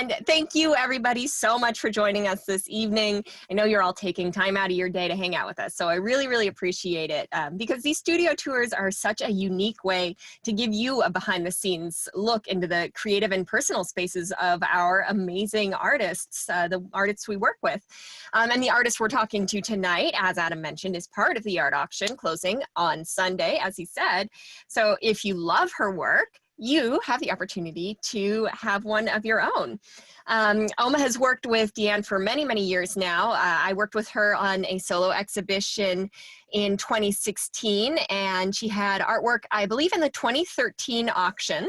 And thank you everybody so much for joining us this evening. I know you're all taking time out of your day to hang out with us, so I really, really appreciate it because these studio tours are such a unique way to give you a behind the scenes look into the creative and personal spaces of our amazing artists, the artists we work with. And the artist we're talking to tonight, as Adam mentioned, is part of the art auction closing on Sunday, as he said. So if you love her work, you have the opportunity to have one of your own. Oma has worked with Deanne for many, many years now. I worked with her on a solo exhibition in 2016, and she had artwork, I believe, in the 2013 auction.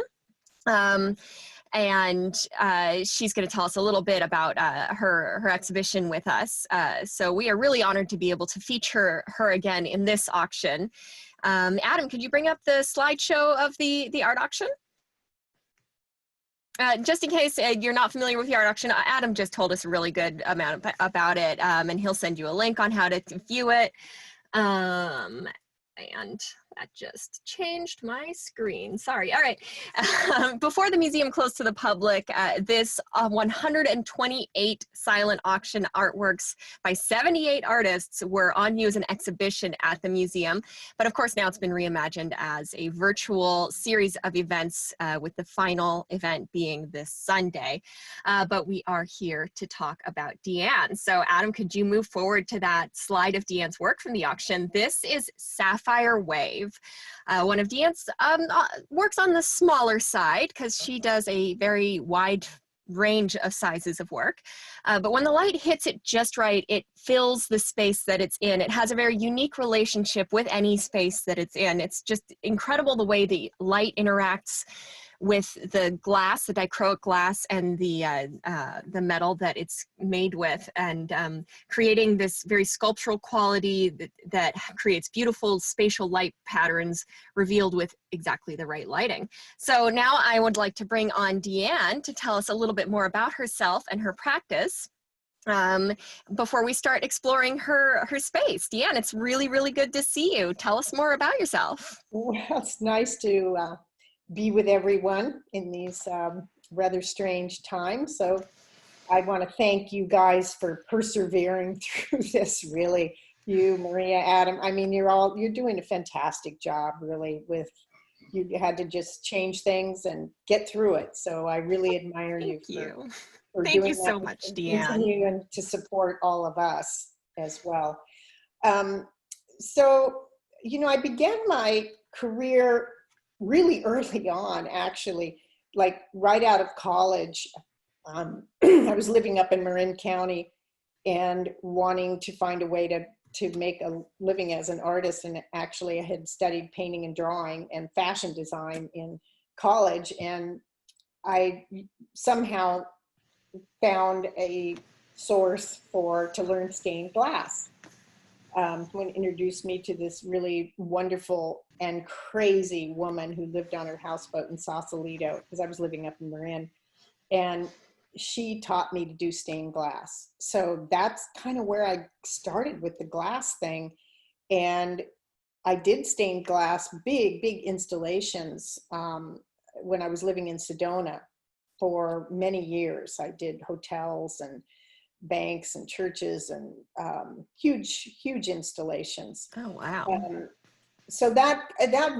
And she's going to tell us a little bit about her exhibition with us. So we are really honored to be able to feature her again in this auction. Adam, could you bring up the slideshow of the art auction? Just in case you're not familiar with the art auction, Adam just told us a really good amount about it, and he'll send you a link on how to view it. And that just changed my screen. Sorry. All right. Before the museum closed to the public, this 128 silent auction artworks by 78 artists were on view as an exhibition at the museum. But of course, now it's been reimagined as a virtual series of events, with the final event being this Sunday. But we are here to talk about Deanne. So Adam, could you move forward to that slide of Deanne's work from the auction? This is Sapphire Wave. One of Deanne's works on the smaller side because she does a very wide range of sizes of work. But when the light hits it just right, it fills the space that it's in. It has a very unique relationship with any space that it's in. It's just incredible the way the light interacts with the glass, the dichroic glass, and the metal that it's made with, and creating this very sculptural quality that creates beautiful spatial light patterns revealed with exactly the right lighting. So now I would like to bring on Deanne to tell us a little bit more about herself and her practice before we start exploring her space. Deanne, it's really, really good to see you. Tell us more about yourself. Well, it's nice to be with everyone in these rather strange times. So I want to thank you guys for persevering through this, really. You, Maria, Adam, I mean, you're doing a fantastic job, really, with, you had to just change things and get through it. So I really admire you for Thank you so much, Deanne. Continuing to support all of us as well. So, you know, I began my career really early on, actually, like right out of college. I was living up in Marin County and wanting to find a way to make a living as an artist. And actually I had studied painting and drawing and fashion design in college. And I somehow found a source to learn stained glass. Someone introduced me to this really wonderful and crazy woman who lived on her houseboat in Sausalito, because I was living up in Marin, and she taught me to do stained glass. So that's kind of where I started with the glass thing. And I did stained glass, big installations when I was living in Sedona for many years. I did hotels and banks and churches and huge installations. Oh, wow. So that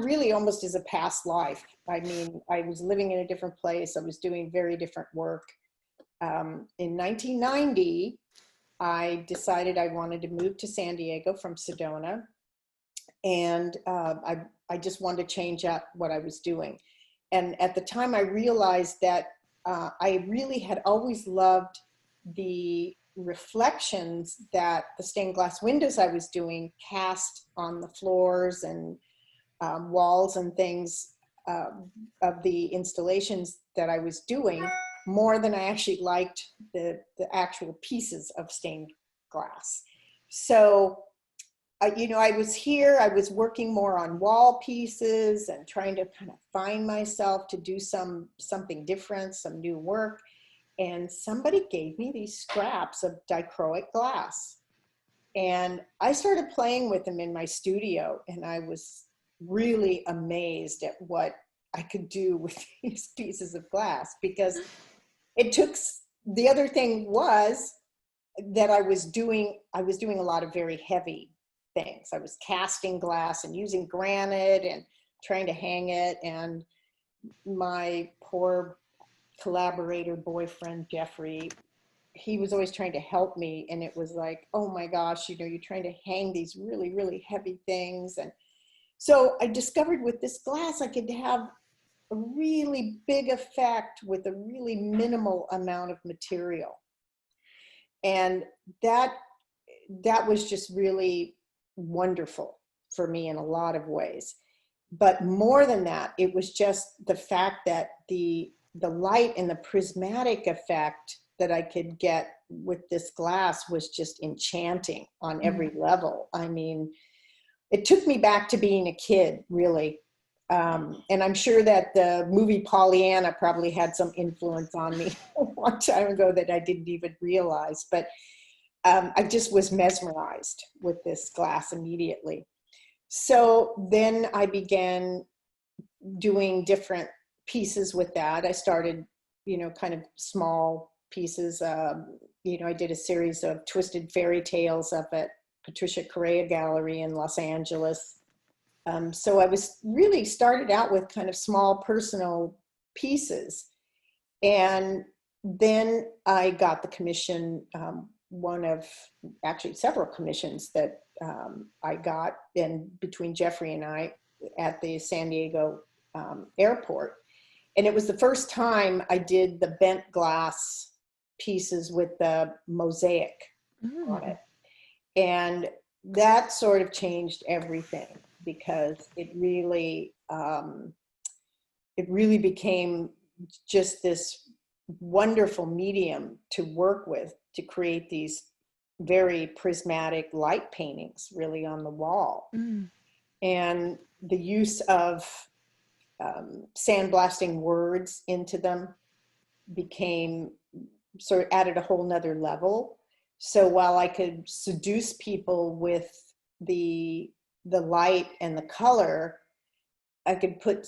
really almost is a past life. I mean, I was living in a different place. I was doing very different work. In 1990, I decided I wanted to move to San Diego from Sedona. And I just wanted to change up what I was doing. And at the time I realized that I really had always loved the reflections that the stained glass windows I was doing cast on the floors and walls and things of the installations that I was doing, more than I actually liked the actual pieces of stained glass. So, you know, I was working more on wall pieces and trying to kind of find myself to do something different, some new work. And somebody gave me these scraps of dichroic glass. And I started playing with them in my studio, and I was really amazed at what I could do with these pieces of glass, because it took the other thing was that I was doing a lot of very heavy things. I was casting glass and using granite and trying to hang it. And my poor collaborator boyfriend, Jeffrey, he was always trying to help me. And it was like, oh my gosh, you know, you're trying to hang these really, really heavy things. And so I discovered with this glass, I could have a really big effect with a really minimal amount of material. And that was just really wonderful for me in a lot of ways. But more than that, it was just the fact that the light and the prismatic effect that I could get with this glass was just enchanting on every level. I mean, it took me back to being a kid, really. And I'm sure that the movie Pollyanna probably had some influence on me a long time ago that I didn't even realize. But I just was mesmerized with this glass immediately. So then I began doing different pieces with that. I started, you know, kind of small pieces. You know, I did a series of twisted fairy tales up at Patricia Correa Gallery in Los Angeles. So I was really started out with kind of small personal pieces. And then I got the commission, one of actually several commissions that I got in between Jeffrey and I at the San Diego airport. And it was the first time I did the bent glass pieces with the mosaic on it. And that sort of changed everything, because it really became just this wonderful medium to work with, to create these very prismatic light paintings really on the wall. And the use of sandblasting words into them became sort of added a whole nother level. So while I could seduce people with the light and the color, I could put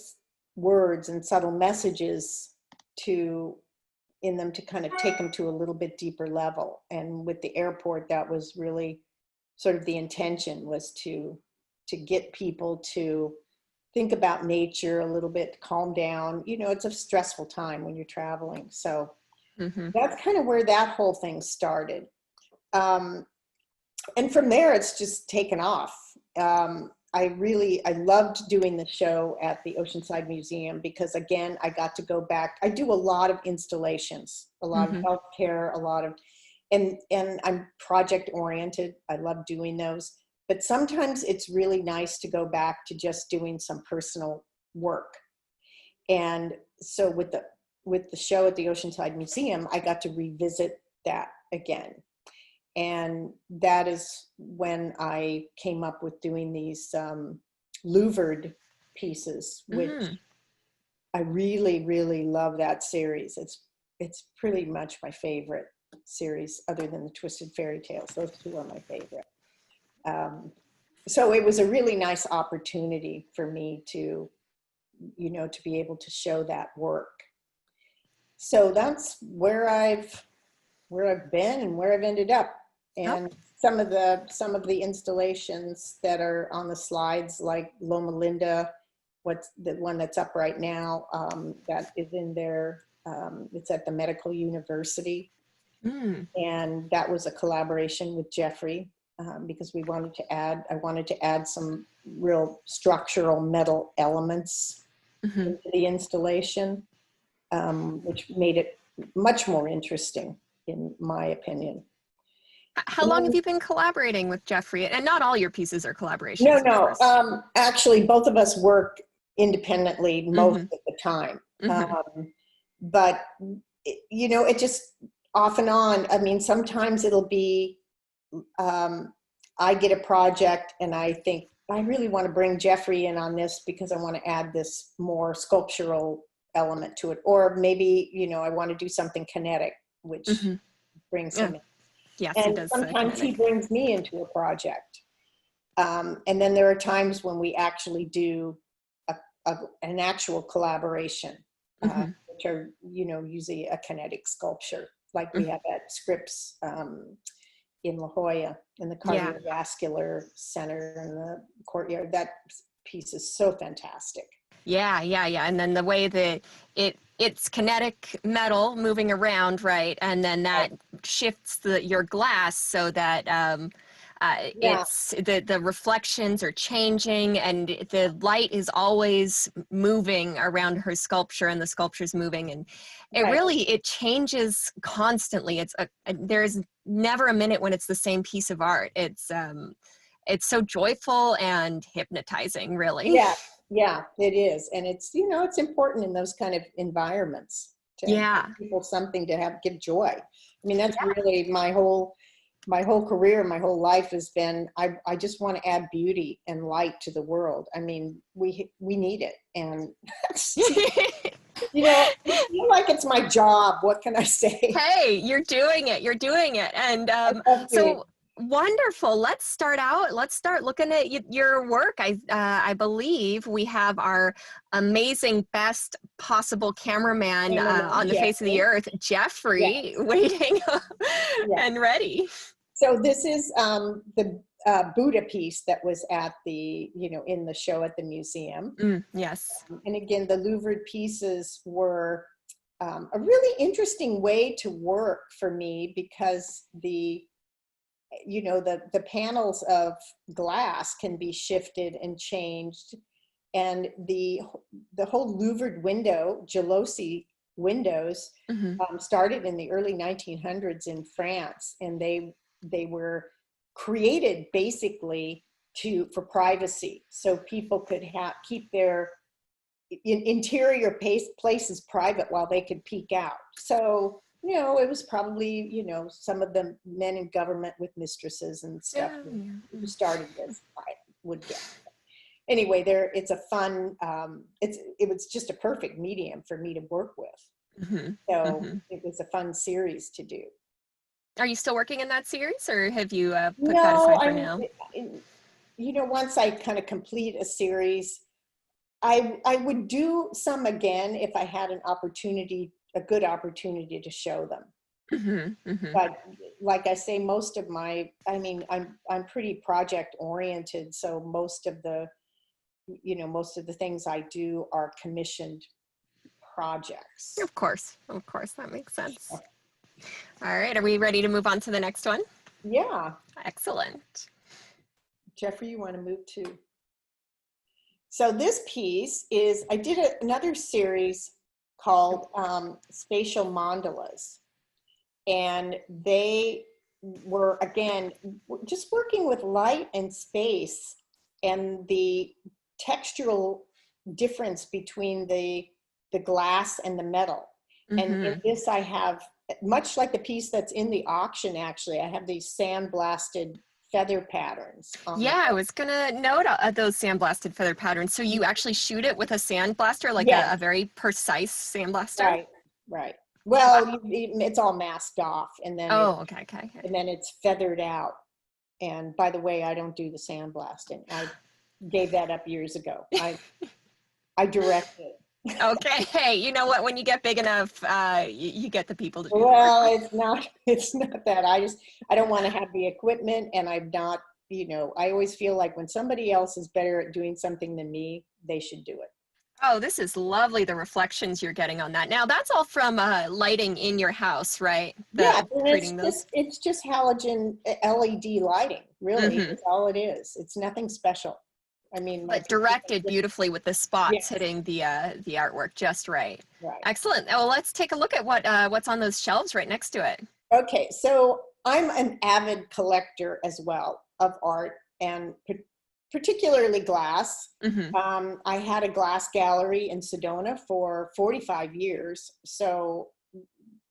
words and subtle messages in them to kind of take them to a little bit deeper level. And with the airport, that was really sort of the intention, was to get people to think about nature a little bit, calm down. You know, it's a stressful time when you're traveling. So that's kind of where that whole thing started. And from there, it's just taken off. I loved doing the show at the Oceanside Museum, because again, I got to go back. I do a lot of installations, a lot of healthcare, and I'm project oriented. I love doing those, but sometimes it's really nice to go back to just doing some personal work. And so with the show at the Oceanside Museum, I got to revisit that again. And that is when I came up with doing these louvered pieces, which I really, really love that series. It's pretty much my favorite series, other than the Twisted Fairy Tales. Those two are my favorite. So it was a really nice opportunity for me to, you know, to be able to show that work. So that's where I've been and where I've ended up. And some of the installations that are on the slides, like Loma Linda, what's the one that's up right now, that is in there. It's at the Medical University. And that was a collaboration with Jeffrey, because I wanted to add some real structural metal elements into the installation, which made it much more interesting, in my opinion. How long have you been collaborating with Jeffrey? And not all your pieces are collaborations. No. Actually, both of us work independently most of the time. But, you know, it just off and on. I mean, sometimes it'll be, I get a project and I think, I really want to bring Jeffrey in on this because I want to add this more sculptural element to it. Or maybe, you know, I want to do something kinetic, which brings him in. Yes, and he does. sometimes he brings me into a project. And then there are times when we actually do an actual collaboration, which are, you know, usually a kinetic sculpture like we have at Scripps in La Jolla, in the cardiovascular center in the courtyard. That piece is so fantastic. Yeah. And then the way that it's kinetic metal moving around, right? And then that shifts your glass so that it's the reflections are changing, and the light is always moving around her sculpture, and the sculpture's moving, and it changes constantly. There's never a minute when it's the same piece of art. It's so joyful and hypnotizing, really. Yeah, it is. And it's, it's important in those kind of environments to give people something to give joy. I mean, that's really my whole career, my whole life has been, I just want to add beauty and light to the world. I mean, we need it. And that's, I feel like it's my job. What can I say? Hey, you're doing it. And so wonderful. Let's start looking at your work. I believe we have our amazing best possible cameraman on the face of the earth, Jeffrey, waiting and ready. So this is the Buddha piece that was at the, in the show at the museum. Yes. And again, the louvered pieces were a really interesting way to work for me, because the panels of glass can be shifted and changed, and the whole louvered window, Chalice windows, started in the early 1900s in France, and they were created basically for privacy, so people could keep their interior places private while they could peek out. So it was probably, some of the men in government with mistresses and stuff who started this would get. Anyway, it's a fun, it was just a perfect medium for me to work with. So it was a fun series to do. Are you still working in that series, or have you put that aside for now? Once I kind of complete a series, I would do some again if I had a good opportunity to show them. But like I say, most of I'm pretty project oriented. So most of the things I do are commissioned projects. Of course, that makes sense. All right, are we ready to move on to the next one? Yeah. Excellent. Jeffrey, you want to move to? So this piece is, I did another series called Spatial Mondelez. And they were, again, just working with light and space and the textural difference between the glass and the metal. And in this I have, much like the piece that's in the auction, actually, I have these sandblasted feather patterns. I was gonna note those sandblasted feather patterns. So you actually shoot it with a sandblaster, like a very precise sandblaster? Right. Well, it's all masked off, and then okay. And then it's feathered out. And by the way, I don't do the sandblasting. I gave that up years ago. I direct it. Okay. Hey, you know what? When you get big enough, you get the people to do Well, it's not that. I don't want to have the equipment, and I'm not, I always feel like when somebody else is better at doing something than me, they should do it. Oh, this is lovely, the reflections you're getting on that. Now, that's all from lighting in your house, right? It's just halogen LED lighting, really. That's all it is. It's nothing special. I mean, but directed beautifully with the spots hitting the artwork just right. Excellent. Well, let's take a look at what's on those shelves right next to it. Okay, so I'm an avid collector as well of art, and particularly glass. I had a glass gallery in Sedona for 45 years. So,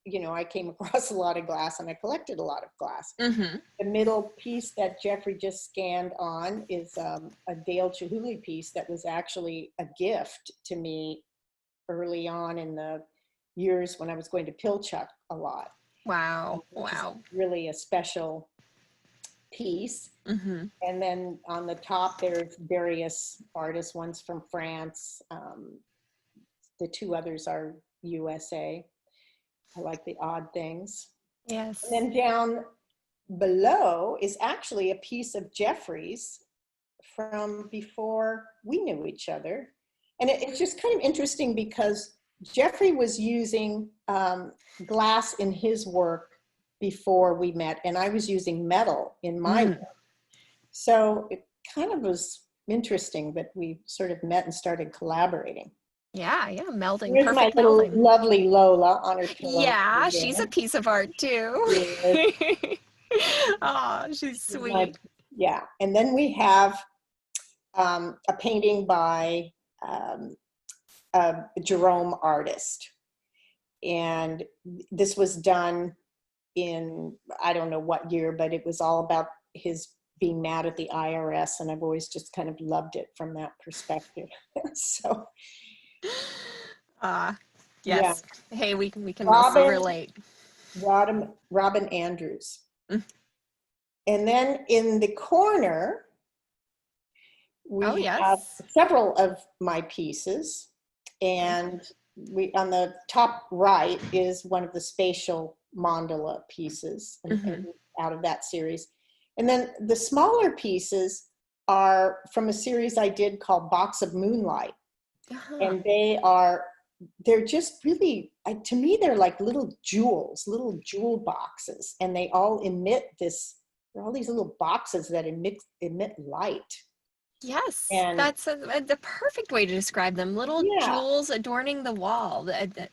I came across a lot of glass, and I collected a lot of glass. The middle piece that Jeffrey just scanned on is a Dale Chihuly piece that was actually a gift to me early on in the years when I was going to Pilchuck a lot. Wow. Really a special piece. And then on the top there's various artists, one's from France, the two others are USA. I like the odd things. Yes. And then down below is actually a piece of Jeffrey's from before we knew each other. And it's just kind of interesting because Jeffrey was using glass in his work before we met, and I was using metal in my work. So it kind of was interesting that we sort of met and started collaborating. Yeah, melding, Here's my perfect little melding. lovely Lola on her pillow. Yeah, she's a piece of art too. Yes. Oh, she's sweet. Yeah, and then we have a painting by a Jerome artist. And this was done in, I don't know what year, but it was all about his being mad at the IRS. And I've always just kind of loved it from that perspective. So, yes. Yeah. Hey, we can mostly relate. Robin Andrews. And then in the corner, we have several of my pieces, and on the top right is one of the Spatial Mondelez pieces and out of that series. And then the smaller pieces are from a series I did called Box of Moonlight. And they're just really, to me, they're like little jewel boxes, and they all emit this, there are all these little boxes that emit light. Yes, And that's the perfect way to describe them. Little jewels adorning the wall. That's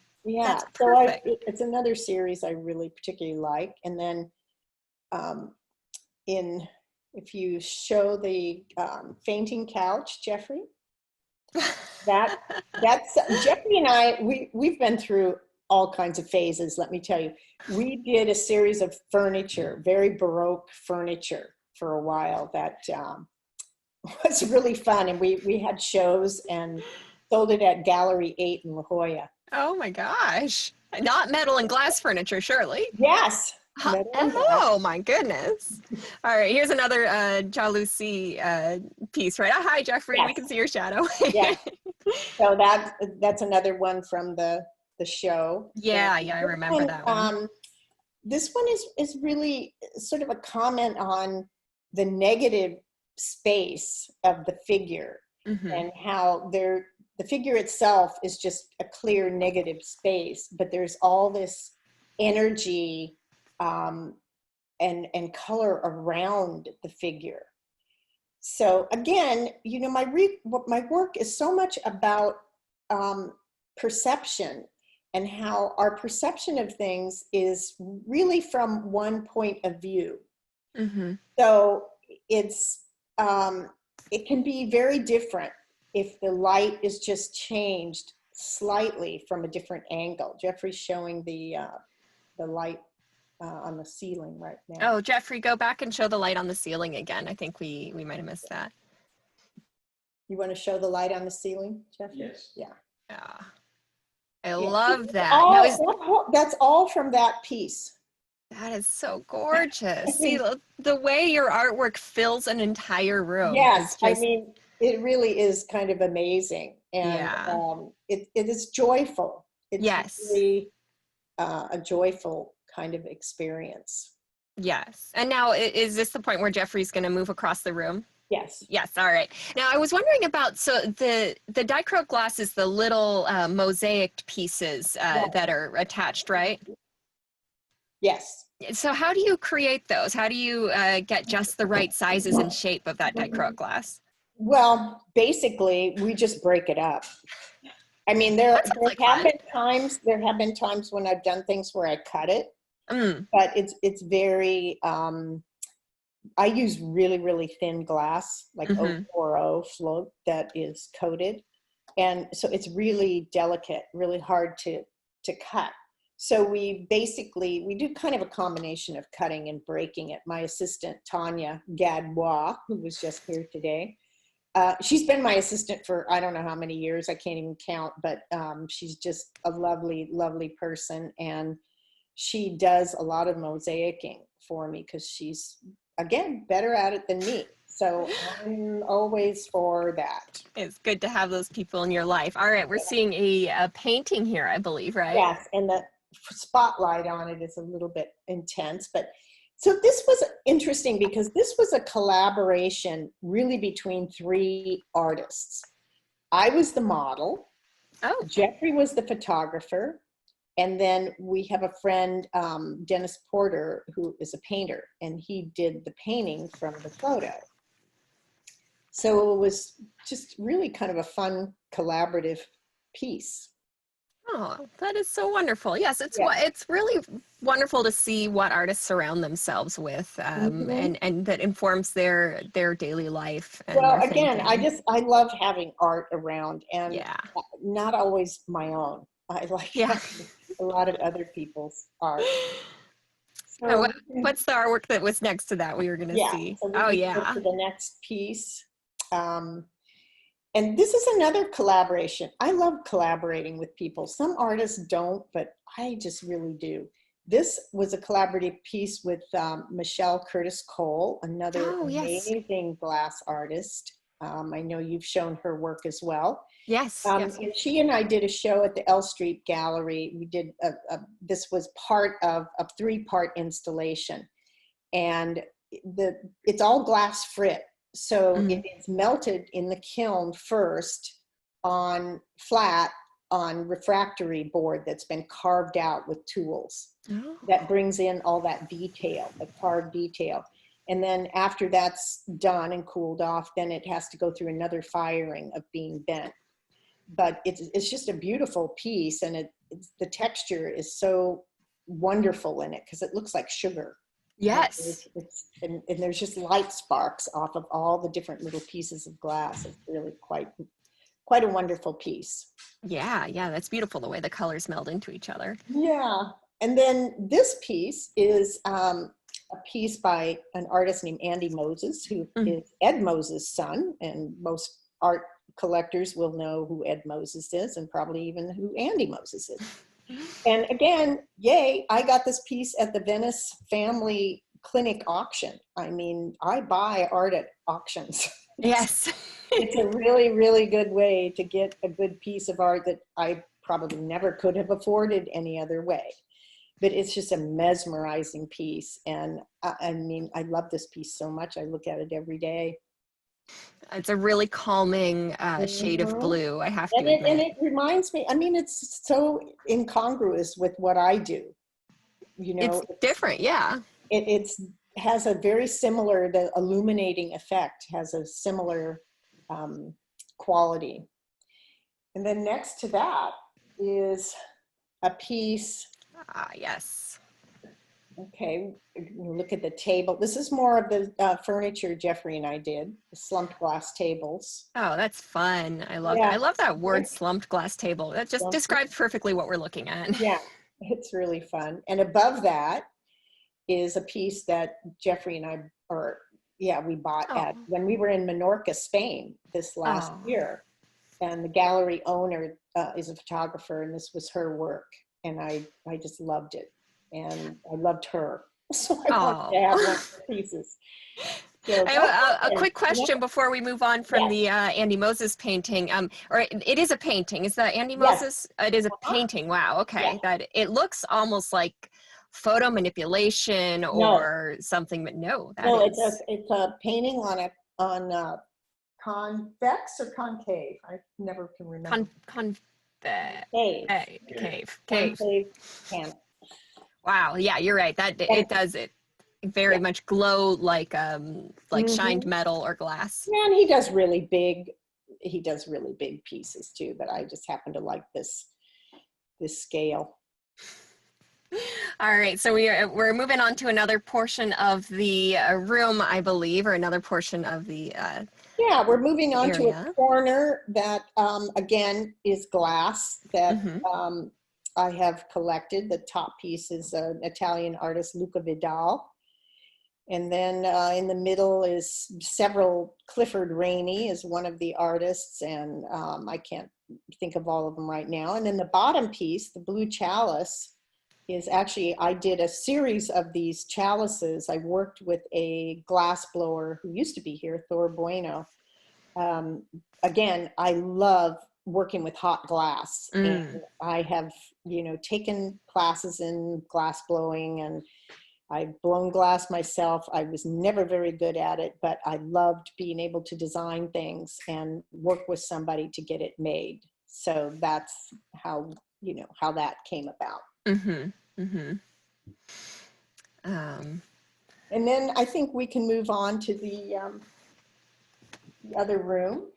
perfect. So it's another series I really particularly like. And then if you show the fainting couch, Jeffrey, that's Jeffrey and I, we've been through all kinds of phases, let me tell you. We did a series of furniture, very Baroque furniture for a while that was really fun. And we had shows and sold it at Gallery 8 in La Jolla. Oh my gosh. Not metal and glass furniture, surely. Yes. Oh my goodness. All right, here's another Chalice piece, right? Oh, hi, Jeffrey. Yes. We can see your shadow. Yeah. So that's another one from the show. Yeah, I remember that one. This one is really sort of a comment on the negative space of the figure and how the figure itself is just a clear negative space, but there's all this energy and color around the figure. So again, my work is so much about perception, and how our perception of things is really from one point of view. So it can be very different if the light is just changed slightly from a different angle. Jeffrey's showing the light on the ceiling right now. Oh, Jeffrey, go back and show the light on the ceiling again. I think we might have missed that. You want to show the light on the ceiling, Jeffrey? Yes. Yeah. I love that. That's all from that piece. That is so gorgeous. See, the way your artwork fills an entire room. Yes, I mean, it really is kind of amazing. And it is joyful. It's really a joyful kind of experience. Yes. And now, is this the point where Jeffrey's going to move across the room? Yes. Yes. All right. Now, I was wondering about, so the Dichroic Glass is the little mosaic pieces that are attached, right? Yes. So how do you create those? How do you get just the right sizes and shape of that Dichroic Glass? Well, basically, we just break it up. I mean, there have been times when I've done things where I cut it, but it's very, I use really, really thin glass, like 040 float that is coated. And so it's really delicate, really hard to cut. So we do kind of a combination of cutting and breaking it. My assistant, Tanya Gadbois, who was just here today, she's been my assistant for, I don't know how many years, I can't even count, but she's just a lovely, lovely person. And she does a lot of mosaicing for me because she's, again, better at it than me. So I'm always for that. It's good to have those people in your life. All right, we're seeing a painting here, I believe, right? Yes, and spotlight on it is a little bit intense. But so this was interesting because this was a collaboration really between 3 artists. I was the model, Oh, Jeffrey was the photographer, and then we have a friend, Dennis Porter, who is a painter, and he did the painting from the photo. So it was just really kind of a fun collaborative piece. oh, that is so wonderful. Yes, it's Yeah. it's really wonderful to see what artists surround themselves with, Mhm. and that informs their daily life and Well, their again, thinking. I love having art around, and Yeah, not always my own. I like yeah. having a lot of other people's art. And So we can, what's the artwork that was next to that we were gonna yeah, see? so we Oh can go yeah. to the next piece. Um, and this is another collaboration. I love collaborating with people. Some artists don't, but I just really do. This was a collaborative piece with Michelle Curtis Cole, another Oh yes, amazing glass artist. I know you've shown her work as well. yes, yes. And she and I did a show at the L Street Gallery. We did this was part of a 3-part installation, and it's all glass frit. So it Mhm. is melted in the kiln first on flat on refractory board that's been carved out with tools. Oh. That brings in all that detail, the carved detail. And then after that's done and cooled off, then it has to go through another firing of being bent. But it's just a beautiful piece, and the texture is so wonderful in it because it looks like sugar. And, Yes. and there's just light sparks off of all the different little pieces of glass. It's really quite a wonderful piece. Yeah, yeah, that's beautiful the way the colors meld into each other. Yeah. And then this piece is a piece by an artist named Andy Moses, who Mm. is Ed Moses' son, and most art collectors will know who Ed Moses is, and probably even who Andy Moses is. And again, yay, I got this piece at the Venice Family Clinic auction. I mean, I buy art at auctions. Yes. It's a really, really good way to get a good piece of art that I probably never could have afforded any other way. But it's just a mesmerizing piece. And I mean, I love this piece so much. I look at it every day. It's a really calming shade of Mhm. blue, I have to And admit. it reminds me, I mean, it's so incongruous with what I do. You know, It's different, yeah. it's has a very similar, the illuminating effect has a similar quality. And then next to that is a piece. Ah, yes. Okay, look at the table. This is more of the furniture Jeffrey and I did, the slumped glass tables. Oh, that's fun. I love that. Yeah. I love that word, slumped glass table. That just describes perfectly what we're looking at. Yeah, it's really fun. And above that is a piece that Jeffrey and I, or yeah, we bought Oh, at when we were in Menorca, Spain this last oh, year. And the gallery owner is a photographer, and this was her work. And I just loved it. And I loved her. So I wanted to have one oh. of her pieces. So I that's have a something, quick question before we move on from Yes, the Andy Moses painting. Or it is a painting. Is that Andy yes, Moses? It is a uh-huh, painting. Wow. yeah. Okay. That it looks almost like photo manipulation No, or something, but no, that no, is it's a painting on convex or concave. I never can remember. con Cave, cave. concave can. Wow. Yeah, you're right. That And it does it yeah, very much glow like shined hmm, metal or glass. and he does really big pieces too, but I just happen to like this scale. All right, so we're moving on to another portion of the room, I believe, or another portion of the Yeah, we're moving on to a area. corner that again is glass that Mm-hmm. I have collected. The top piece is an Italian artist, Luca Vidal. And then in the middle is several, Clifford Rainey is one of the artists, and I can't think of all of them right now. And then the bottom piece, the blue chalice, is actually, I did a series of these chalices. I worked with a glass blower who used to be here, Thor Bueno. Again, I love working with hot glass. And I have, you know, taken classes in glass blowing, and I've blown glass myself. I was never very good at it, but I loved being able to design things and work with somebody to get it made. So that's how, you know, how that came about. And then I think we can move on to the other room.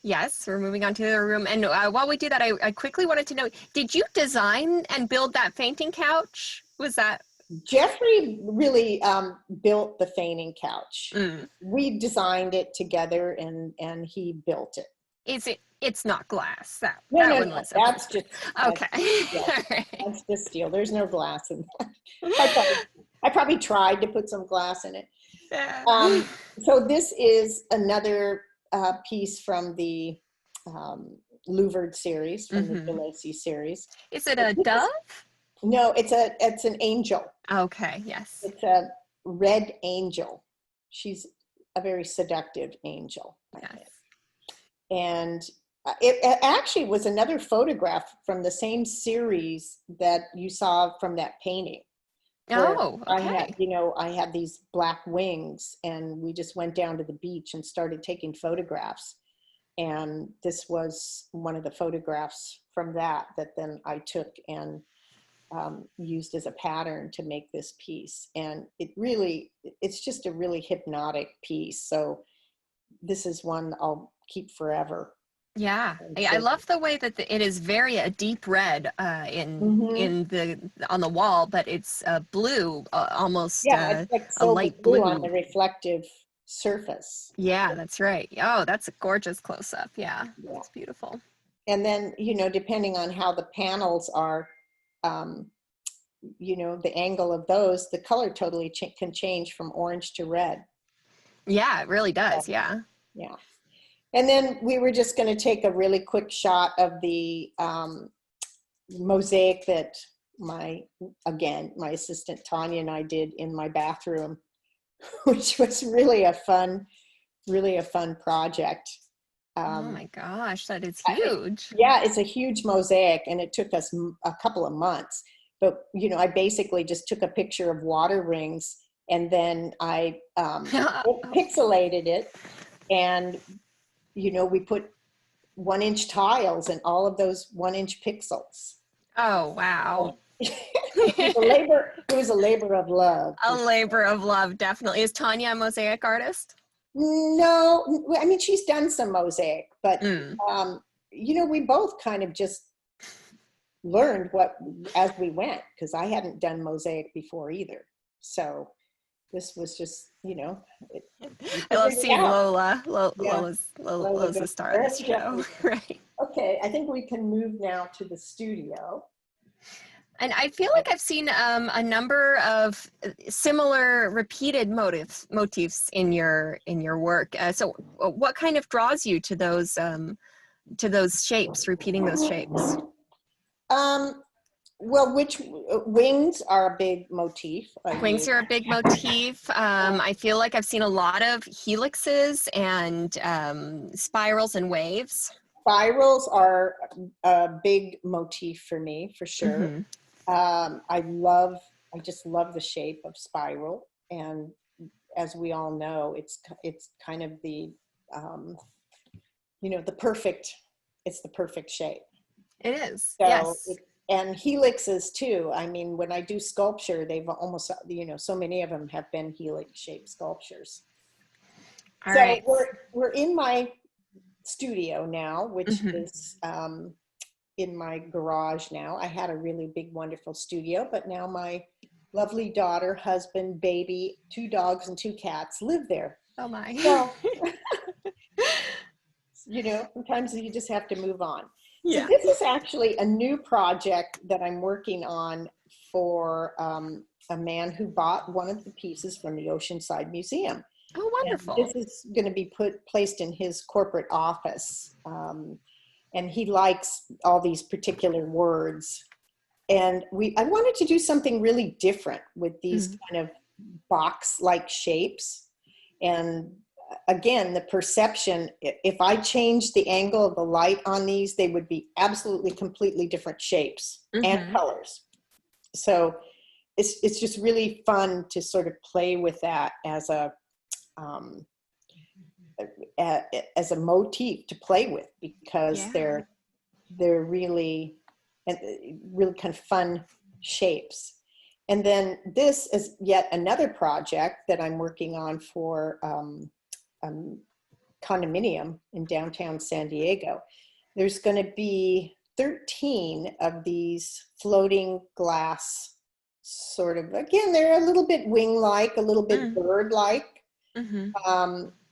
Yes, we're moving on to the other room. And while we do that, I quickly wanted to know, did you design and build that fainting couch? Was that? Jeffrey really built the fainting couch. We designed it together, and he built it. It's not glass. That No, one was that's just okay. That's just steel. There's no glass in that. I probably tried to put some glass in it. So this is another piece from the louvered series, from the Chalice series. Is it a dove? No, it's an angel. Okay, yes. It's a red angel. She's a very seductive angel, I think. And it actually was another photograph from the same series that you saw from that painting. Oh, okay. I had these black wings, and we just went down to the beach and started taking photographs. And this was one of the photographs from that then I took and used as a pattern to make this piece. And it's just a really hypnotic piece. So this is one I'll keep forever. Yeah, I love the way that it is very a deep red in on the wall, but it's blue, almost it's like a light blue on the reflective surface. Yeah, that's right. Oh, that's a gorgeous close up. Yeah, it's beautiful. And then, you know, depending on how the panels are, you know, the angle of those, the color totally can change from orange to red. Yeah, it really does. Yeah. And then we were just going to take a really quick shot of the mosaic that my assistant Tanya and I did in my bathroom, which was really a fun project. Oh my gosh, that is huge. It's a huge mosaic, and it took us a couple of months. But, you know, I basically just took a picture of water rings, and then I pixelated it, and you know, we put 1-inch tiles in all of those 1-inch pixels. Oh, wow. It was a labor of love. A labor of love, definitely. Is Tanya a mosaic artist? No, I mean, she's done some mosaic, but, you know, we both kind of just learned as we went, because I hadn't done mosaic before either. So this was just, you know. I love seeing Lola. Lola's the star of this show. Right. Okay, I think we can move now to the studio. And I feel like I've seen a number of similar repeated motifs in your work. So what kind of draws you to those shapes, repeating those shapes? Well, which wings are a big motif. Wings are a big motif. I feel like I've seen a lot of helixes and spirals and waves. Spirals are a big motif for me, for sure. I just love the shape of spiral, and as we all know, it's kind of the you know, the perfect shape. It is. So yes. And helixes too. I mean, when I do sculpture, they've almost, you know, so many of them have been helix-shaped sculptures. All right. We're in my studio now, which is in my garage now. I had a really big, wonderful studio, but now my lovely daughter, husband, baby, 2 dogs and 2 cats live there. Oh my. So, you know, sometimes you just have to move on. Yeah. So this is actually a new project that I'm working on for a man who bought one of the pieces from the Oceanside Museum. Oh, wonderful. And this is going to be placed in his corporate office. And he likes all these particular words. And I wanted to do something really different with these kind of box-like shapes. And again, the perception, if I changed the angle of the light on these, they would be absolutely completely different shapes and colors. So it's just really fun to sort of play with that as a motif to play with, because they're really kind of fun shapes. And then this is yet another project that I'm working on for condominium in downtown San Diego. There's going to be 13 of these floating glass, sort of, again, they're a little bit wing-like, a little bit bird-like, and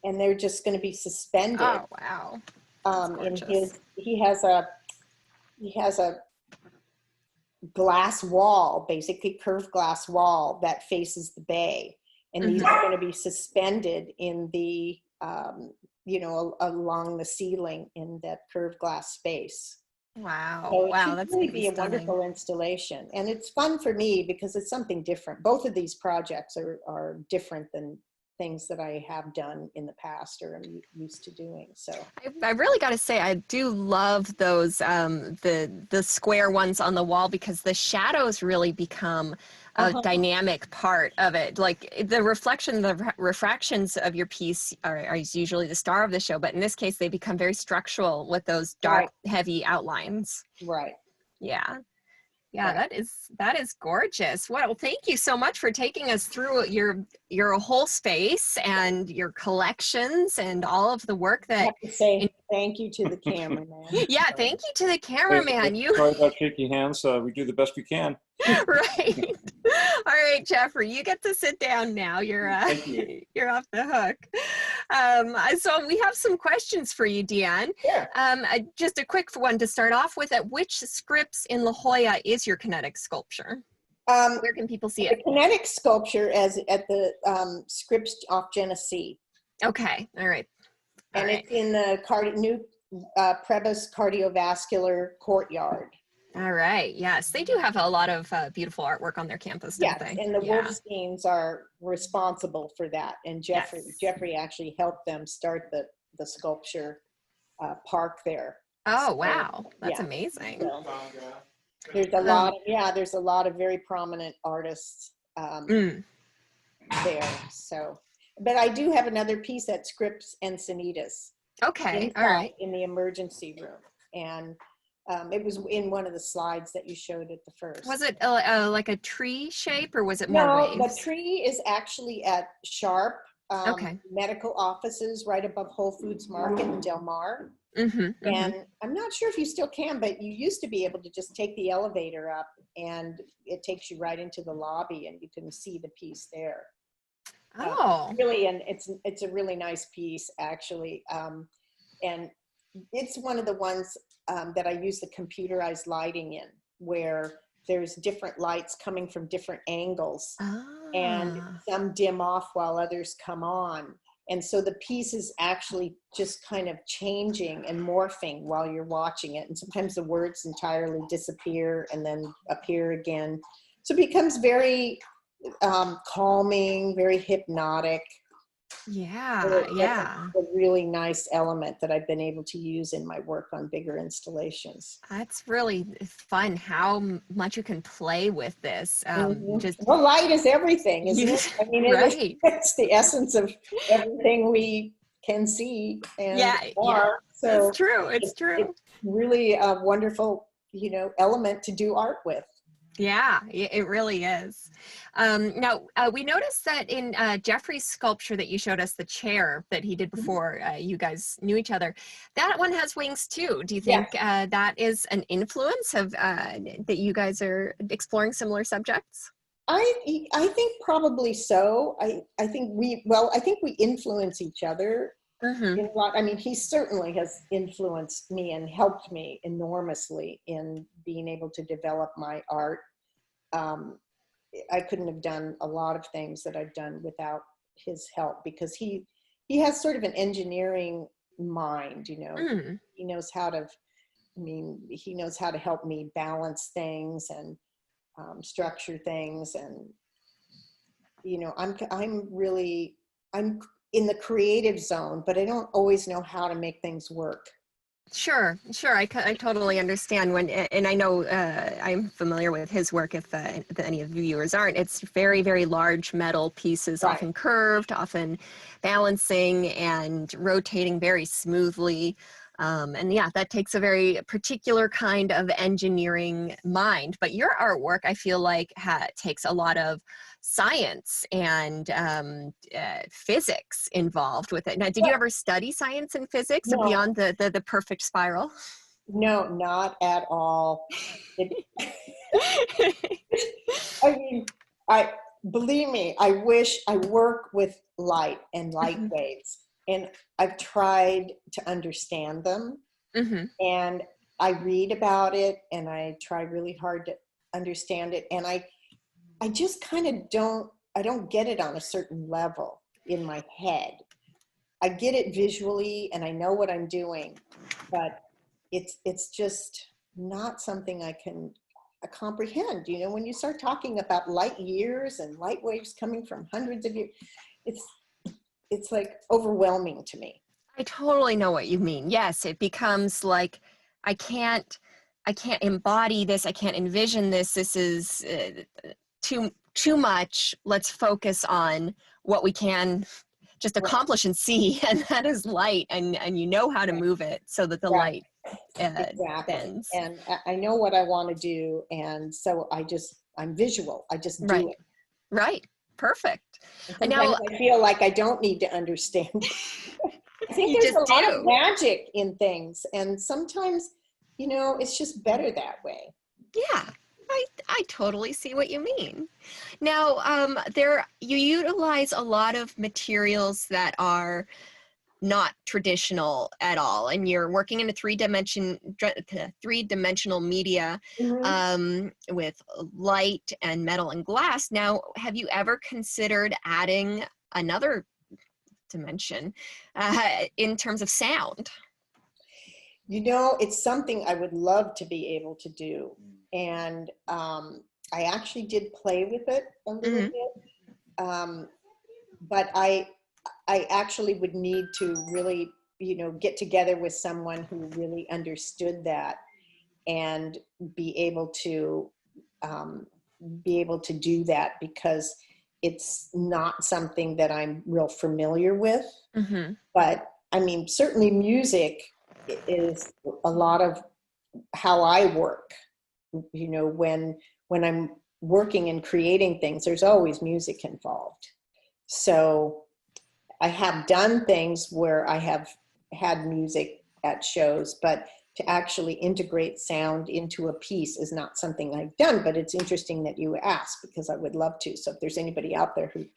they're just going to be suspended. Oh, wow. In he has a glass wall, basically curved glass wall that faces the bay, and these are going to be suspended in the along the ceiling in that curved glass space. Wow. So Wow, it that's should really gonna be be a stunning. wonderful installation, and it's fun for me because it's something different. Both of these projects are different than things that I have done in the past or am used to doing. So I really got to say, I do love those the square ones on the wall, because the shadows really become a dynamic part of it. Like the refractions of your piece are usually the star of the show, but in this case, they become very structural with those dark, heavy outlines. Right. Yeah. Yeah, that is gorgeous. Well, thank you so much for taking us through your whole space and your collections and all of the work that. I have to say thank you to the cameraman. Yeah, thank you to the cameraman. Sorry about shaky hands. We do the best we can. Right. All right, Jeffrey, you get to sit down now. You're Thank you. you're off the hook. So we have some questions for you, Deanne. Yeah. Just a quick one to start off with. At which scripts in La Jolla is your kinetic sculpture? Where can people see it? The kinetic sculpture is at the Scripps off Genesee. Okay. All right. And it's in the new Prebys cardiovascular courtyard. All right. Yes, they do have a lot of beautiful artwork on their campus, don't they? And the Wolfsteins are responsible for that. And Jeffrey actually helped them start the sculpture park there. Oh, wow. That's amazing. So, there's a lot of very prominent artists there. So, but I do have another piece at Scripps Encinitas. Okay. All right. In the emergency room. And it was in one of the slides that you showed at the first. Was it like a tree shape, or was it more waves? No, the tree is actually at Sharp Medical Offices right above Whole Foods Market in Del Mar. And I'm not sure if you still can, but you used to be able to just take the elevator up and it takes you right into the lobby and you can see the piece there. Really, and it's a really nice piece, actually. And it's one of the ones that I use the computerized lighting in, where there's different lights coming from different angles, and some dim off while others come on. And so the piece is actually just kind of changing and morphing while you're watching it. And sometimes the words entirely disappear and then appear again. So it becomes very calming, very hypnotic. A really nice element that I've been able to use in my work on bigger installations. That's really fun how much you can play with this. Well, light is everything, isn't it? I mean, it's the essence of everything we can see and are. So it's true. It's really a wonderful, element to do art with. Yeah, it really is. Now, we noticed that in Jeffrey's sculpture that you showed us, the chair that he did before you guys knew each other, that one has wings too. Do you think that is an influence of that you guys are exploring similar subjects? I think probably so. I think we influence each other. In a lot. I mean, he certainly has influenced me and helped me enormously in being able to develop my art. I couldn't have done a lot of things that I've done without his help, because he has sort of an engineering mind, He knows how to help me balance things and structure things. And, I'm in the creative zone, but I don't always know how to make things work. Sure. I totally understand when, and I know I'm familiar with his work. If any of the viewers aren't, it's very, very large metal pieces, Right. often curved, often balancing and rotating very smoothly. And yeah, that takes a very particular kind of engineering mind. But your artwork, I feel like, takes a lot of science and physics involved with it. Now, did you ever study science and physics No. beyond the perfect spiral? No, not at all. I mean, believe me, I wish I work with light and light waves, and I've tried to understand them, and I read about it, and I try really hard to understand it, and I just kind of don't get it on a certain level in my head. I get it visually, and I know what I'm doing, but it's just not something I can comprehend. You know, when you start talking about light years and light waves coming from hundreds of years, it's like overwhelming to me. I totally know what you mean. Yes, it becomes like I can't embody this. I can't envision this. This is too much. Let's focus on what we can just accomplish and see, and that is light, and you know how to move it so that the light exactly bends. And I know what I want to do, and so I'm visual. I just do it. Right. Perfect. And now I feel like I don't need to understand. I think there's a lot of magic in things, and sometimes, you know, it's just better that way. Yeah, I totally see what you mean. Now, you utilize a lot of materials that are not traditional at all, and you're working in a three-dimensional media with light and metal and glass. Now, have you ever considered adding another dimension in terms of sound? You know, it's something I would love to be able to do, and I actually did play with it a little bit, but I actually would need to really, you know, get together with someone who really understood that and be able to do that, because it's not something that I'm real familiar with. But I mean, certainly music is a lot of how I work. You know, when I'm working and creating things, there's always music involved. So I have done things where I have had music at shows, but to actually integrate sound into a piece is not something I've done. But it's interesting that you asked, because I would love to. So if there's anybody out there who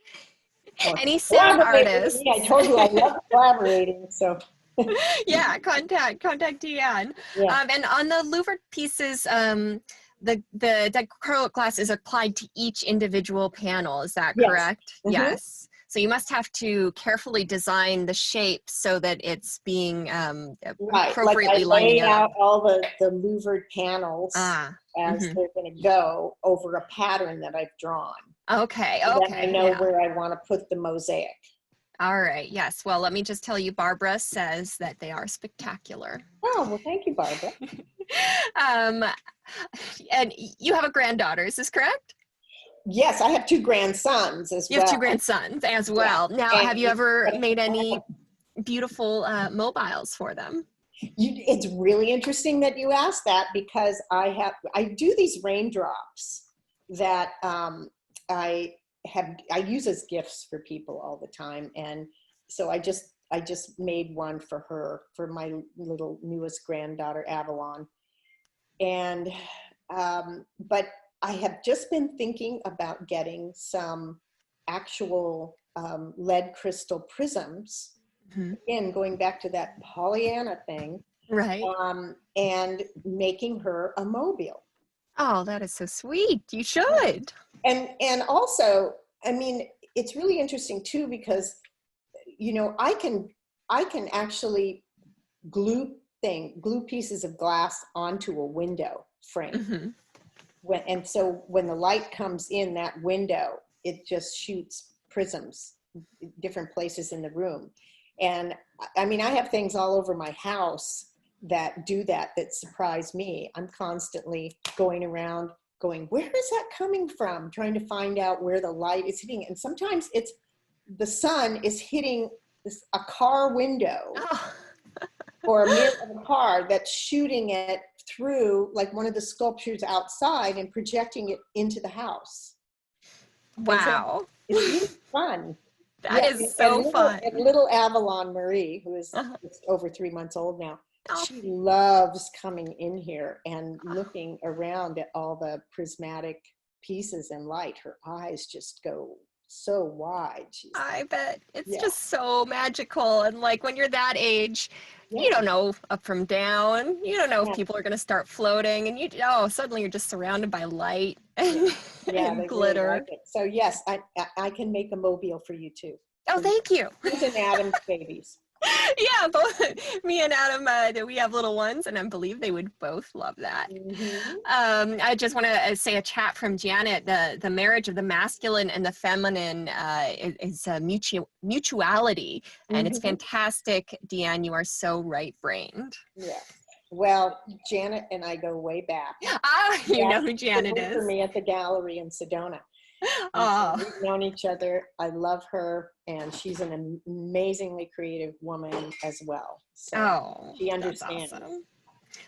any sound artists, I told you I love collaborating. So yeah, contact Deanne. Yeah. And on the louvered pieces, the dichroic glass is applied to each individual panel. Is that correct? Yes. So you must have to carefully design the shape so that it's being appropriately lining up. out all the louvered panels as they're going to go over a pattern that I've drawn. Okay. So then I know where I want to put the mosaic. All right. Yes. Well, let me just tell you, Barbara says that they are spectacular. Oh, well, thank you, Barbara. And you have a granddaughter, is this correct? Yes, I have two grandsons as well. You have two grandsons as well. Yeah. Now, have you ever made any beautiful mobiles for them? It's really interesting that you asked that, because I do these raindrops that I use as gifts for people all the time, and so I just made one for her, for my little newest granddaughter, Avalon, and but I have just been thinking about getting some actual lead crystal prisms. Again, going back to that Pollyanna thing, right? And making her a mobile. Oh, that is so sweet. You should. And also, I mean, it's really interesting too, because, you know, I can actually glue pieces of glass onto a window frame. And so when the light comes in that window, it just shoots prisms different places in the room. And I mean, I have things all over my house that do that surprise me. I'm constantly going around going, where is that coming from? Trying to find out where the light is hitting. And sometimes it's the sun is hitting a car window Oh. or a mirror of a car that's shooting it through like one of the sculptures outside and projecting it into the house. Wow. So it's really fun. That is so fun. And little Avalon Marie, who is just over 3 months old now, she loves coming in here and looking around at all the prismatic pieces and light. Her eyes just go so wide. I bet it's just so magical. And like when you're that age, you don't know up from down. You don't know if people are going to start floating, and suddenly you're just surrounded by light and, and glitter. Really like it. So yes, I can make a mobile for you too. Oh, thank you. It's an Adam's babies. Yeah, both me and Adam, we have little ones, and I believe they would both love that. I just want to say a chat from Janet. The marriage of the masculine and the feminine is a mutuality, and it's fantastic. Deanne, you are so right-brained. Yeah. Well, Janet and I go way back. You know who Janet is. For me at the gallery in Sedona. Oh. So we've known each other. I love her, and she's an amazingly creative woman as well. So she understands. Awesome.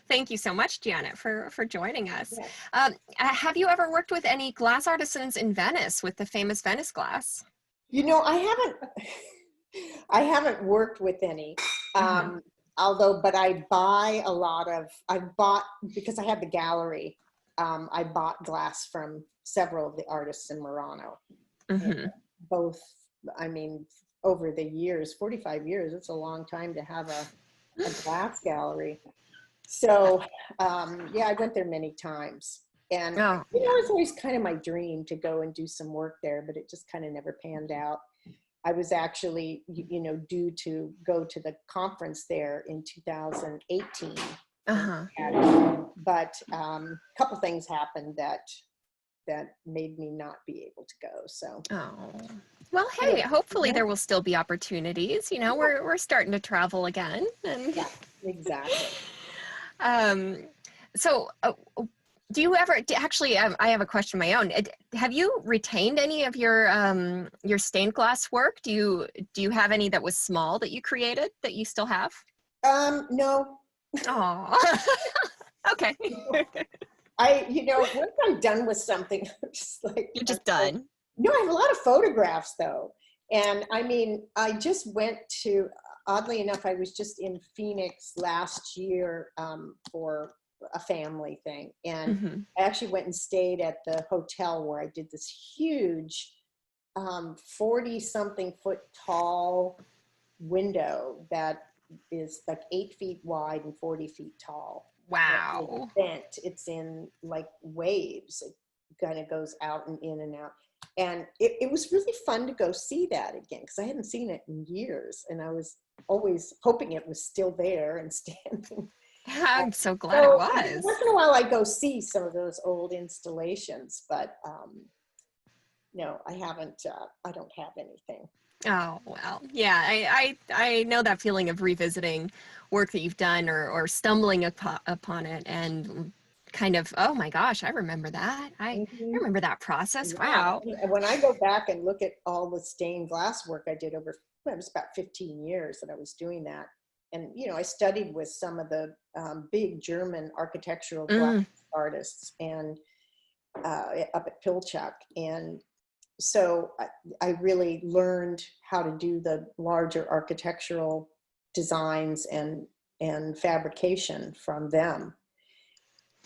Thank you so much, Janet, for joining us. Yeah. Have you ever worked with any glass artisans in Venice with the famous Venice glass? You know, I haven't worked with any. But I buy because I have the gallery, I bought glass from several of the artists in Murano. Both, I mean, over the years, 45 years, it's a long time to have a glass gallery. So, I went there many times. And, it's always kind of my dream to go and do some work there, but it just kind of never panned out. I was actually, due to go to the conference there in 2018. But a couple things happened that made me not be able to go. So. Well, hey, hopefully there will still be opportunities. We're starting to travel again. And yeah, exactly. So. Do you ever actually? I have a question of my own. Have you retained any of your stained glass work? Do you have any that was small that you created that you still have? No. Oh. Okay. Once I'm done with something, I'm just like you're just done. No, I have a lot of photographs though, and I mean, I just went to. Oddly enough, I was just in Phoenix last year for a family thing, and I actually went and stayed at the hotel where I did this huge 40-something foot tall window that is like 8 feet wide and 40 feet tall. Wow. It's in like waves. It kind of goes out and in and out, and it was really fun to go see that again because I hadn't seen it in years, and I was always hoping it was still there and standing. I'm so glad it was. Once in a while I go see some of those old installations, but no, I haven't, I don't have anything. Oh, well, yeah, I know that feeling of revisiting work that you've done or stumbling upon it and kind of, oh my gosh, I remember that. I remember that process. Wow. And when I go back and look at all the stained glass work I did it was about 15 years that I was doing that. And, I studied with some of the big German architectural glass artists and up at Pilchuck. And so I really learned how to do the larger architectural designs and fabrication from them.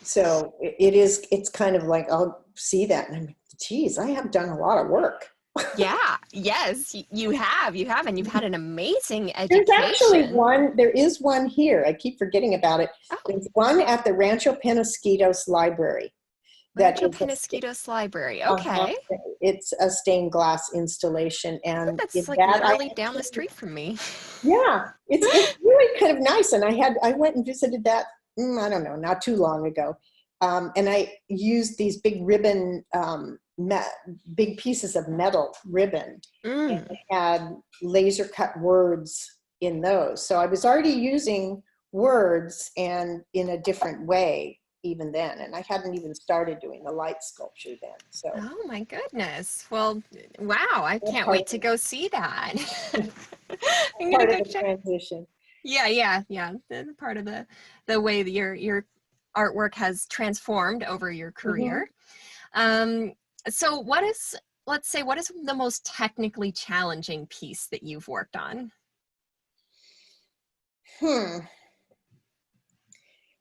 So it's kind of like, I'll see that and I'm like, geez, I have done a lot of work. Yeah, yes, you have, and you've had an amazing education. There is one here. I keep forgetting about it. There's one at the Rancho Penasquitos Library. Rancho Penasquitos Library, okay. It's a stained glass installation. And that's like literally down the street from me. Yeah, it's really kind of nice. And I went and visited that, I don't know, not too long ago. And I used these big ribbon big pieces of metal ribbon, and Mm. it had laser cut words in those. So I was already using words and in a different way even then. And I hadn't even started doing the light sculpture then. So Oh my goodness. Well, wow, I that's can't wait to go see that. I'm gonna part go of the check. transition. Yeah. The part of the way that your artwork has transformed over your Mhm. career. So let's say, what is the most technically challenging piece that you've worked on?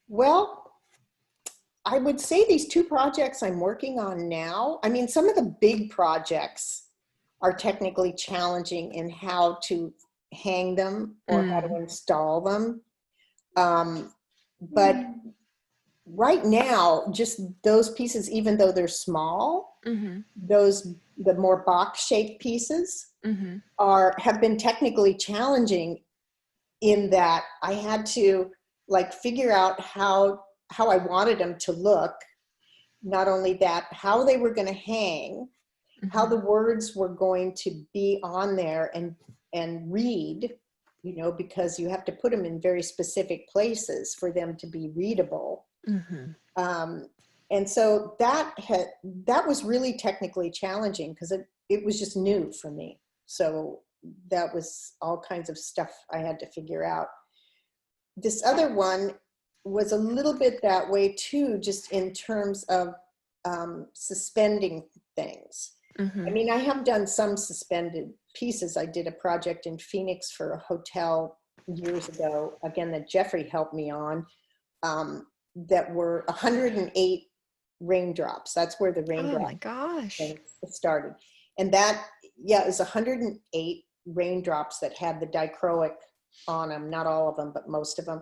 Well, I would say these two projects I'm working on now, I mean, some of the big projects are technically challenging in how to hang them or how to Mm. install them. But right now, just those pieces, even though they're small, Mm-hmm. the more box-shaped pieces Mm-hmm. have been technically challenging in that I had to like figure out how I wanted them to look. Not only that, how they were going to hang, how the words were going to be on there and read, you know, because you have to put them in very specific places for them to be readable. Mm-hmm. And so that was really technically challenging because it was just new for me. So that was all kinds of stuff I had to figure out. This other one was a little bit that way too, just in terms of suspending things. Mm-hmm. I mean, I have done some suspended pieces. I did a project in Phoenix for a hotel years ago, again, that Jeffrey helped me on, that were 108 raindrops. That's where the Oh raindrop my gosh. thing started. And that, yeah, is 108 raindrops that had the dichroic on them, not all of them, but most of them.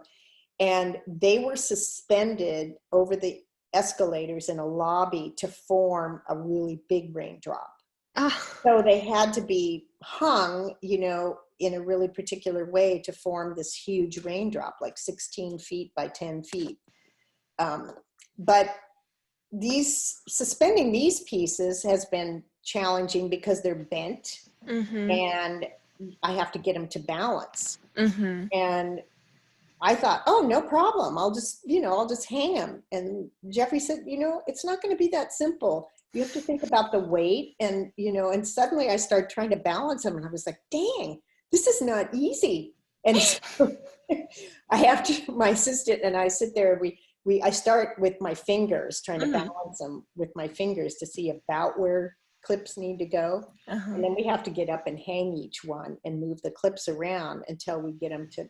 And they were suspended over the escalators in a lobby to form a really big raindrop. Oh. So they had to be hung, you know, in a really particular way to form this huge raindrop, like 16 feet by 10 feet. But suspending these pieces has been challenging because they're bent, and I have to get them to balance. And I thought, oh, no problem. I'll just hang them. And Jeffrey said, you know, it's not going to be that simple. You have to think about the weight. And, you know, and suddenly I started trying to balance them. And I was like, dang, this is not easy. And so my assistant and I sit there, I start with my fingers, trying to balance them with my fingers to see about where clips need to go. And then we have to get up and hang each one and move the clips around until we get them to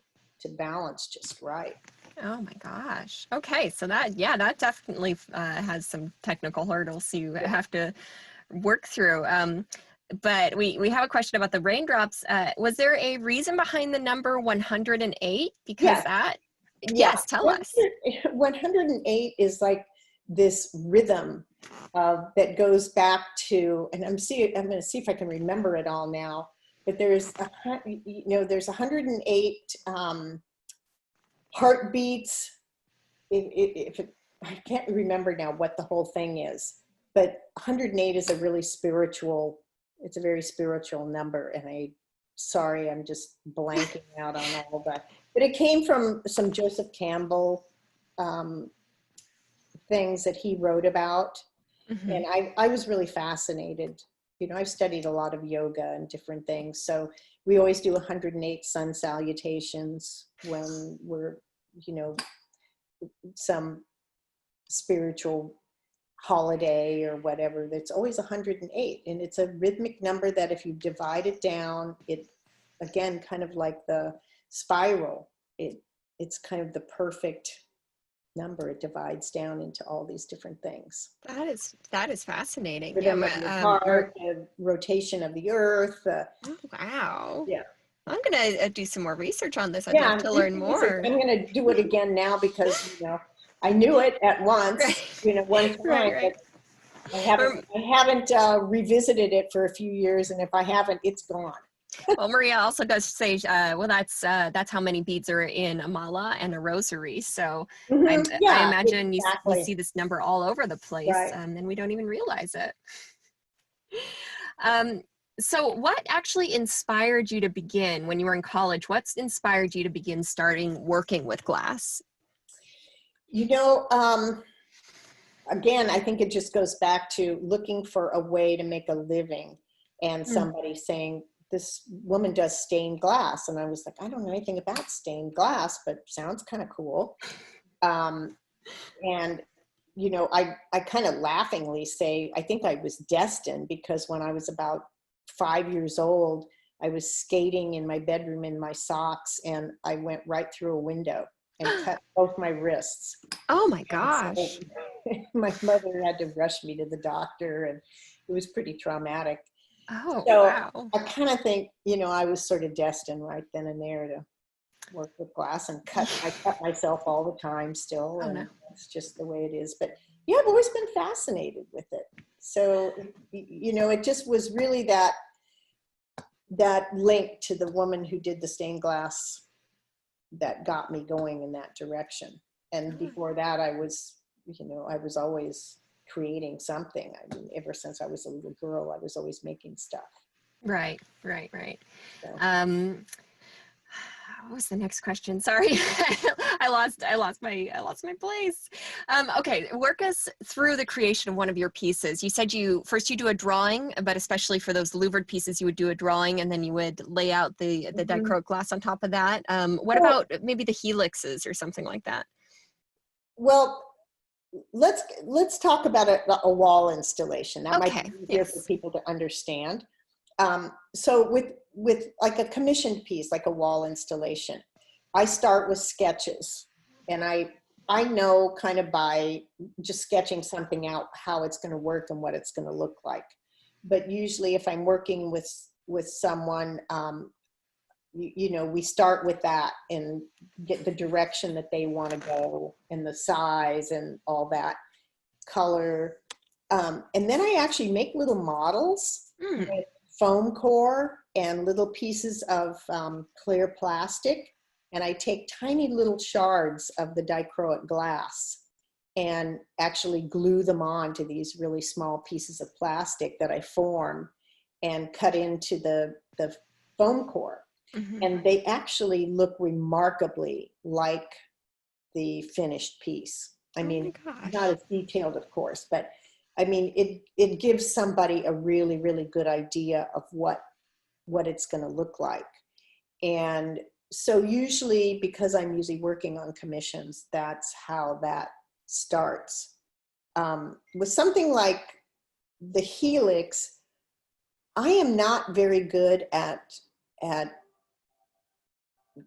balance just right. Oh my gosh. Okay, so that definitely has some technical hurdles you have to work through. But we have a question about the raindrops. Was there a reason behind the number 108? Because yes, tell us. 108 is like this rhythm that goes back to, and I'm going to see if I can remember it all now. But there's 108 heartbeats. I can't remember now what the whole thing is, but 108 is a very spiritual number. And I'm just blanking out on all that. But it came from some Joseph Campbell things that he wrote about. And I was really fascinated. You know, I've studied a lot of yoga and different things. So we always do 108 sun salutations when we're, you know, some spiritual holiday or whatever. That's always 108. And it's a rhythmic number that if you divide it down, it, again, kind of like the spiral, it's kind of the perfect number. It divides down into all these different things. That is fascinating. Rhythm of the heart, the rotation of the earth. Oh, wow. Yeah. I'm going to do some more research on this. I'd love to learn more. I'm going to do it again now because, you know, I knew it at once, you know, one time, Right. but I haven't revisited it for a few years. And if I haven't, it's gone. Well, Maria also does say, well, that's how many beads are in a mala and a rosary. So I imagine we see this number all over the place, Right. and we don't even realize it. So what actually inspired you to begin when you were in college? What's inspired you to begin working with glass? You know, again, I think it just goes back to looking for a way to make a living, and somebody saying, this woman does stained glass. And I was like, I don't know anything about stained glass, but sounds kind of cool. And, you know, I kind of laughingly say, I think I was destined, because when I was about 5 years old, I was skating in my bedroom in my socks, and I went right through a window and cut both my wrists. Oh my So gosh. my mother had to rush me to the doctor, and it was pretty traumatic. Oh, So wow. I kind of think, you know, I was sort of destined right then and there to work with glass, and I cut myself all the time still. Oh, And no. it's just the way it is. But yeah, I've always been fascinated with it. So, you know, it just was really that link to the woman who did the stained glass that got me going in that direction. And before that, I was always creating something. I mean, ever since I was a little girl, I was always making stuff. Right. So. What was the next question? Sorry, I lost my place. Okay, work us through the creation of one of your pieces. You said you do a drawing, but especially for those louvered pieces, you would do a drawing, and then you would lay out the dichroic glass on top of that. What about maybe the helixes or something like that? Well, let's talk about a wall installation. That might be easier for people to understand. So with like a commissioned piece, like a wall installation, I start with sketches, and I know kind of by just sketching something out how it's going to work and what it's going to look like. But usually if I'm working with someone, you know, we start with that and get the direction that they want to go, and the size and all that, color. And then I actually make little models with foam core and little pieces of clear plastic. And I take tiny little shards of the dichroic glass and actually glue them on to these really small pieces of plastic that I form and cut into the foam core. And they actually look remarkably like the finished piece. I mean, not as detailed, of course, but I mean, it gives somebody a really, really good idea of what it's going to look like. And so usually, because I'm usually working on commissions, that's how that starts. With something like the helix, I am not very good at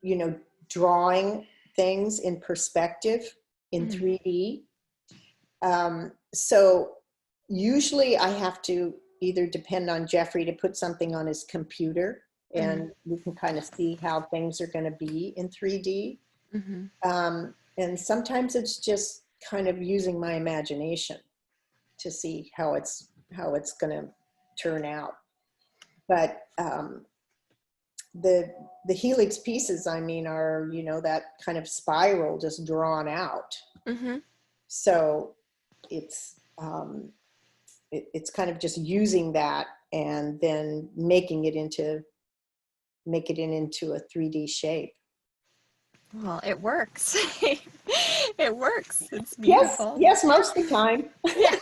you know, drawing things in perspective in 3D. So usually I have to either depend on Jeffrey to put something on his computer, and we can kind of see how things are going to be in 3D. And sometimes it's just kind of using my imagination to see how it's going to turn out. But the helix pieces, I mean, are, you know, that kind of spiral just drawn out. So it's kind of just using that and then making it into a 3D shape. Well, it works. It works. It's beautiful. Yes, most of the time. Yeah.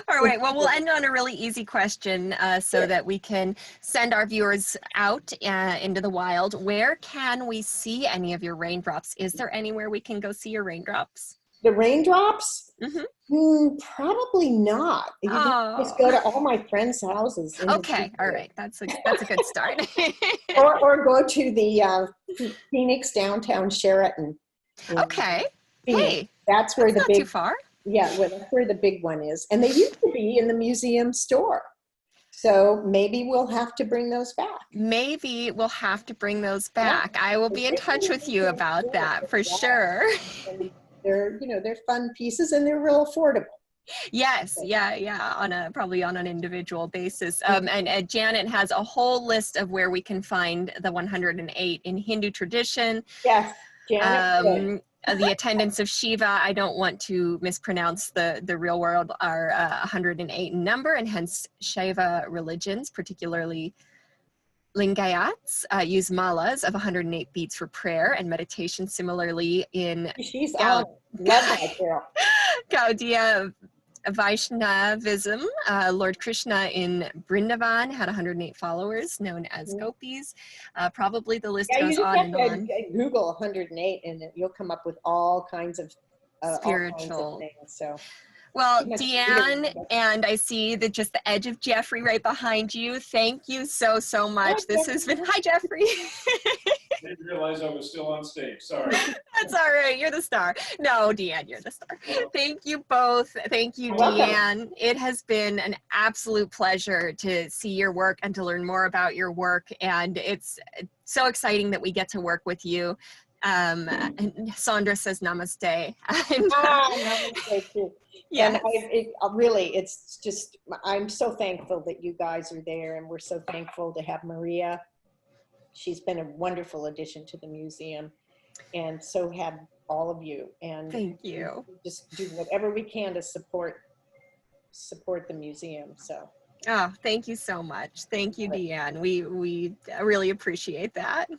All right. Well, we'll end on a really easy question so that we can send our viewers out into the wild. Where can we see any of your raindrops? Is there anywhere we can go see your raindrops? The raindrops? Probably not. You just go to all my friends' houses. Okay. All right. That's a good start. or go to the Phoenix downtown Sheraton. Okay. Phoenix. Hey, that's where the not big, too far. Yeah, well, that's where the big one is. And they used to be in the museum store. So maybe we'll have to bring those back. Maybe we'll have to bring those back. I will be in touch with you about that for sure. And they're fun pieces, and they're real affordable. Yes, yeah, probably on an individual basis. And Janet has a whole list of where we can find the 108 in Hindu tradition. Yes, Janet. the attendants of Shiva, I don't want to mispronounce the real world, are 108 in number, and hence Shiva religions, particularly Lingayats, use malas of 108 beats for prayer and meditation. Similarly, in She's on. Love that girl. Gaudiya Vaishnavism, Lord Krishna in Brindavan had 108 followers, known as gopis. Probably the list Yeah, you goes just on have and to on. Google 108 and you'll come up with all kinds of Spiritual. things. So, Well, too much Deanne, weird. and I see that just the edge of Jeffrey right behind you. Thank you so, so much. This has been, hi, Jeffrey. Didn't realize I was still on stage. Sorry. That's all right. You're the star. No, Deanne, you're the star. Thank you both. Thank you, Welcome. Deanne. It has been an absolute pleasure to see your work and to learn more about your work. And it's so exciting that we get to work with you. And Sandra says namaste. And, Namaste too. yes. And really, it's just, I'm so thankful that you guys are there, and we're so thankful to have Maria. She's been a wonderful addition to the museum, and so have all of you. And Thank you. just do whatever we can to support the museum. So. Oh, thank you so much. Thank you, Deanne. We really appreciate that.